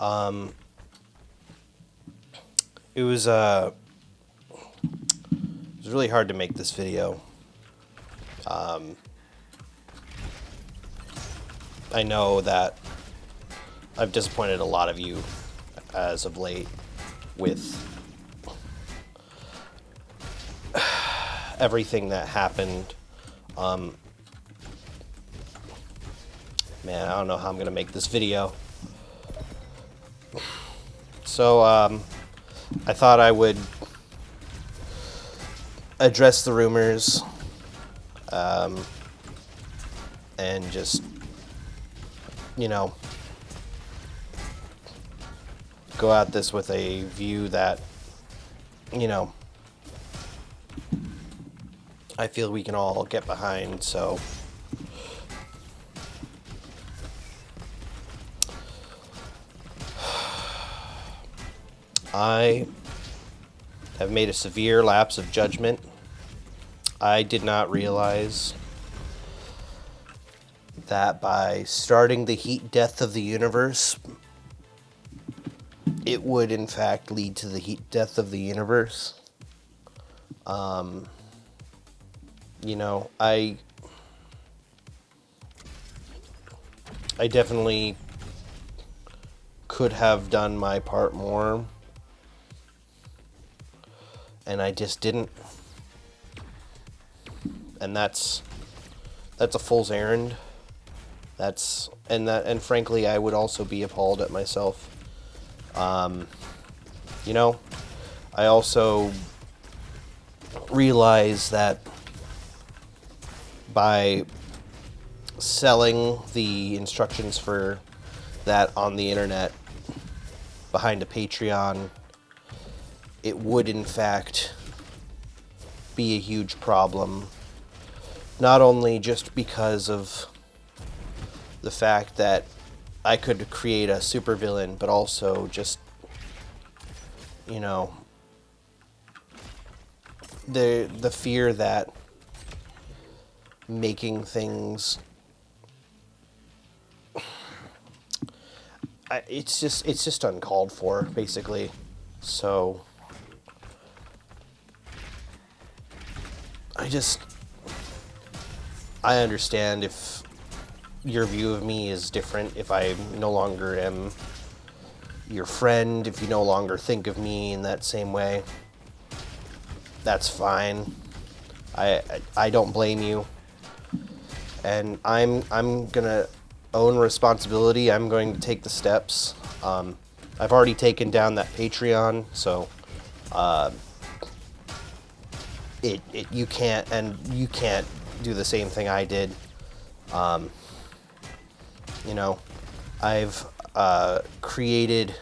Um, it was really hard to make this video. I know that I've disappointed a lot of you as of late with everything that happened. Man, I don't know how I'm gonna make this video. So, I thought I would address the rumors, and just, you know, go at this with a view that, you know, I feel we can all get behind. So, I have made a severe lapse of judgment. I did not realize that by starting the heat death of the universe, it would in fact lead to the heat death of the universe. You know, I definitely could have done my part more, and I just didn't. And that's a fool's errand. And frankly, I would also be appalled at myself. You know, I also realize that by selling the instructions for that on the internet behind a Patreon, it would in fact be a huge problem. Not only just because of the fact that I could create a supervillain, but also just, you know, the fear that making things, it's just uncalled for, basically. So I understand if your view of me is different, if I no longer am your friend, if you no longer think of me in that same way. That's fine. I don't blame you. And I'm gonna own responsibility. I'm going to take the steps. I've already taken down that Patreon, so you can't do the same thing I did. You know, I've created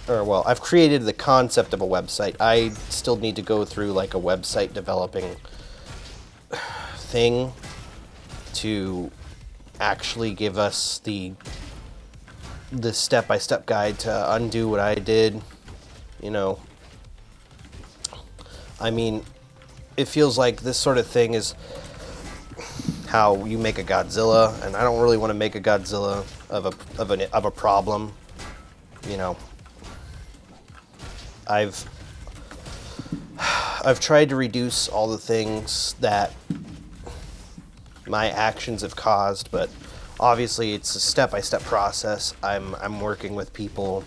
the concept of a website. I still need to go through like a website developing thing to actually give us the step-by-step guide to undo what I did. You know, I mean, it feels like this sort of thing is how you make a Godzilla, and I don't really want to make a Godzilla of a problem. You know, I've tried to reduce all the things that my actions have caused, but obviously it's a step-by-step process. I'm working with people,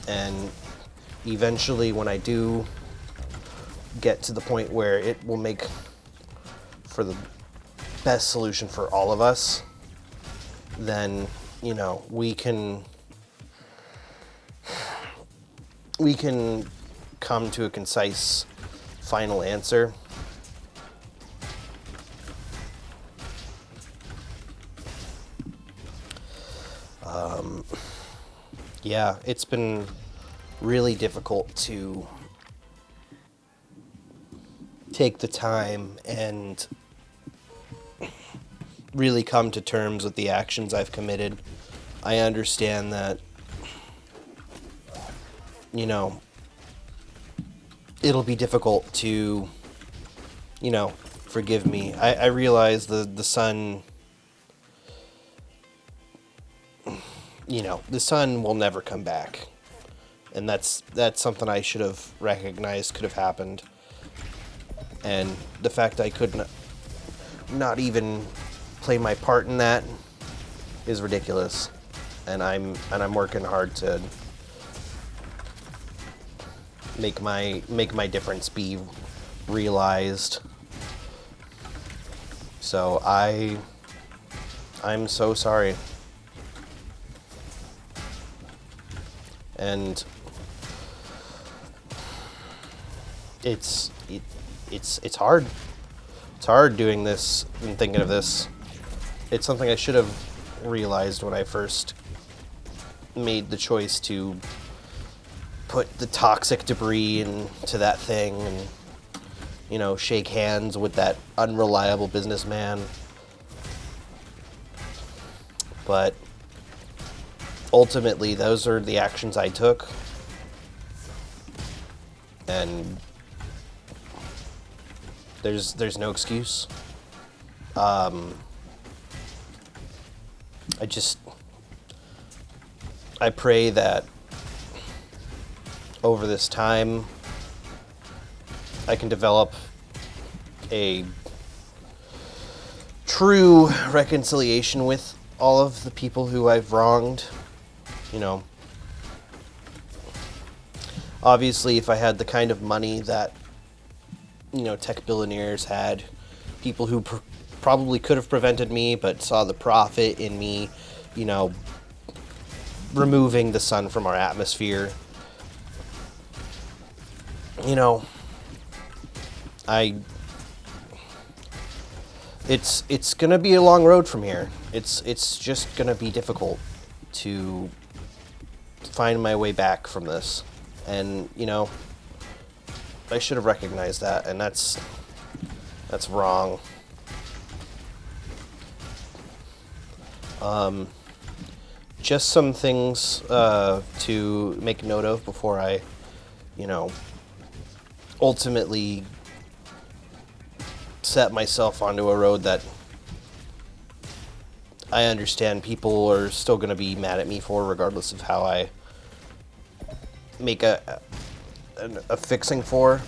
and eventually when I do get to the point where it will make for the best solution for all of us, then, you know, we can come to a concise final answer. Yeah, it's been really difficult to take the time and really come to terms with the actions I've committed. I understand that, you know, it'll be difficult to, you know, forgive me. I realize the sun, the sun will never come back. And that's something I should have recognized could have happened. And the fact I could not even play my part in that is ridiculous. And I'm working hard to make my difference be realized. So I'm so sorry. And it's hard. It's hard doing this and thinking of this. It's something I should have realized when I first made the choice to put the toxic debris into that thing and, shake hands with that unreliable businessman. But ultimately, those are the actions I took. And there's no excuse. I pray that over this time I can develop a true reconciliation with all of the people who I've wronged. Obviously, if I had the kind of money that tech billionaires had, people who probably could have prevented me but saw the profit in me, removing the sun from our atmosphere. It's gonna be a long road from here. It's just gonna be difficult to find my way back from this. And, I should have recognized that, and that's wrong. Just some things to make note of before I, ultimately set myself onto a road that I understand people are still going to be mad at me for, regardless of how I make a fixing for.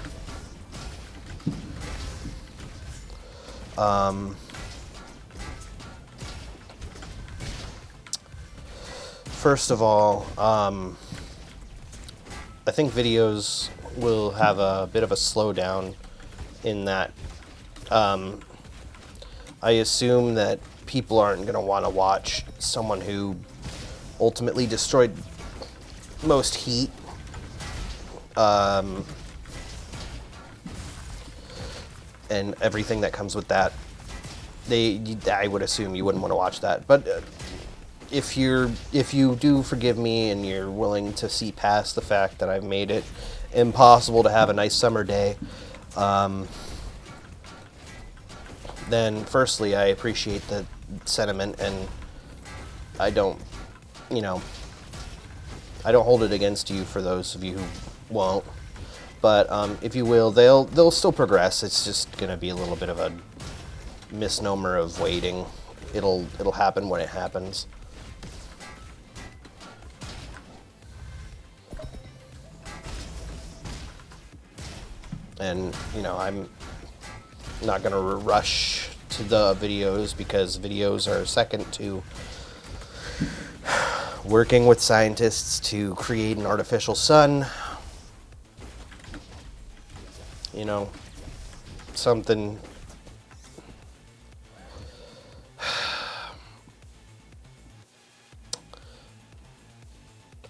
First of all, I think videos will have a bit of a slowdown in that I assume that people aren't going to want to watch someone who ultimately destroyed most heat. And everything that comes with that. I would assume you wouldn't want to watch that. But if you do forgive me and you're willing to see past the fact that I've made it impossible to have a nice summer day, then firstly, I appreciate the sentiment, and I don't hold it against you for those of you who won't. But if you will, they'll still progress. It's just gonna be a little bit of a misnomer of waiting. It'll happen when it happens. And I'm not gonna rush to the videos, because videos are second to working with scientists to create an artificial sun. Something.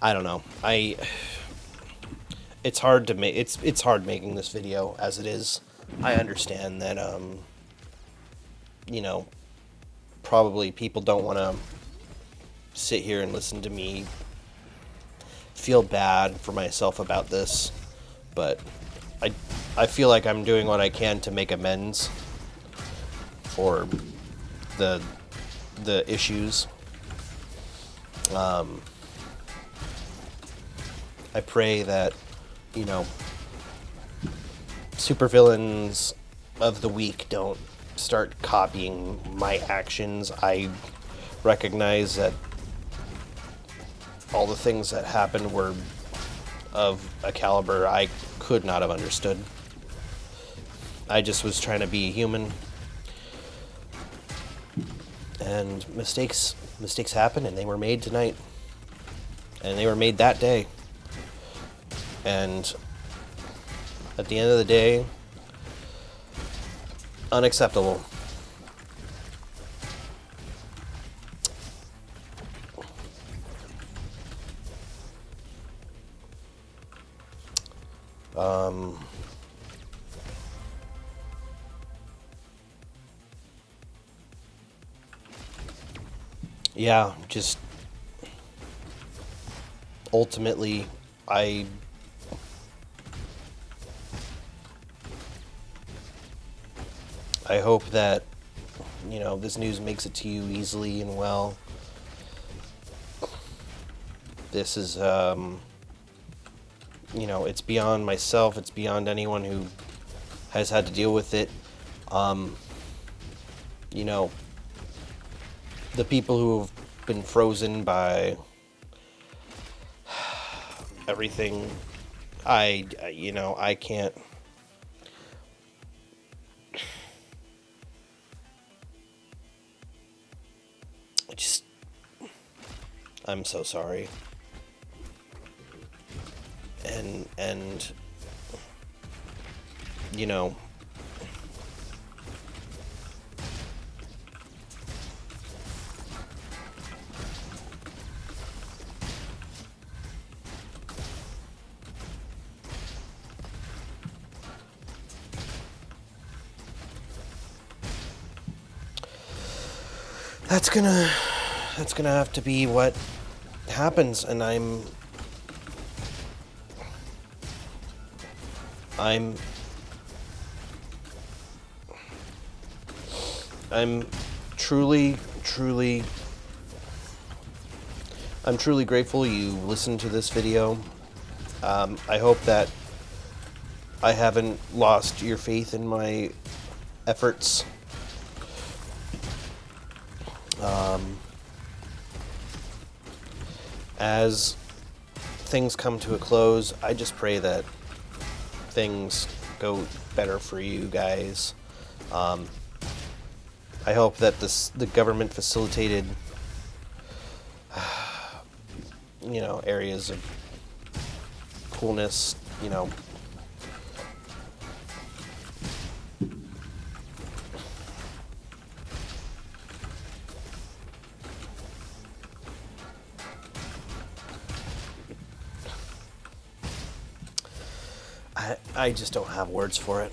I don't know. It's hard to make. It's hard making this video as it is. I understand that. Probably people don't want to sit here and listen to me feel bad for myself about this, but I feel like I'm doing what I can to make amends for the issues. I pray that supervillains of the week don't start copying my actions. I recognize that all the things that happened were of a caliber I could not have understood. I just was trying to be human, and mistakes happen, and they were made tonight, and they were made that day. And at the end of the day, unacceptable. Yeah, just ultimately, I hope that, this news makes it to you easily and well. This is, it's beyond myself. It's beyond anyone who has had to deal with it. You know, the people who have been frozen by everything, I can't. I'm so sorry. And you know, that's gonna have to be what happens, and I'm truly grateful you listened to this video. I hope that I haven't lost your faith in my efforts. As things come to a close, I just pray that things go better for you guys. I hope that the government facilitated, areas of coolness, I just don't have words for it.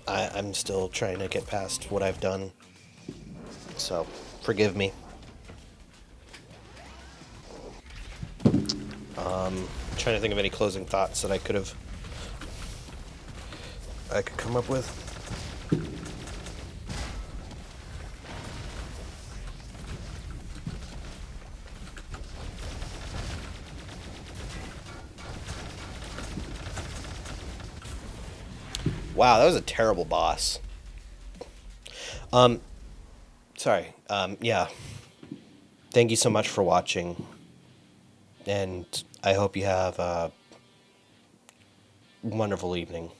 I'm still trying to get past what I've done. So, forgive me. Trying to think of any closing thoughts that I could come up with. Wow, that was a terrible boss. Sorry. Yeah. Thank you so much for watching, and I hope you have a wonderful evening.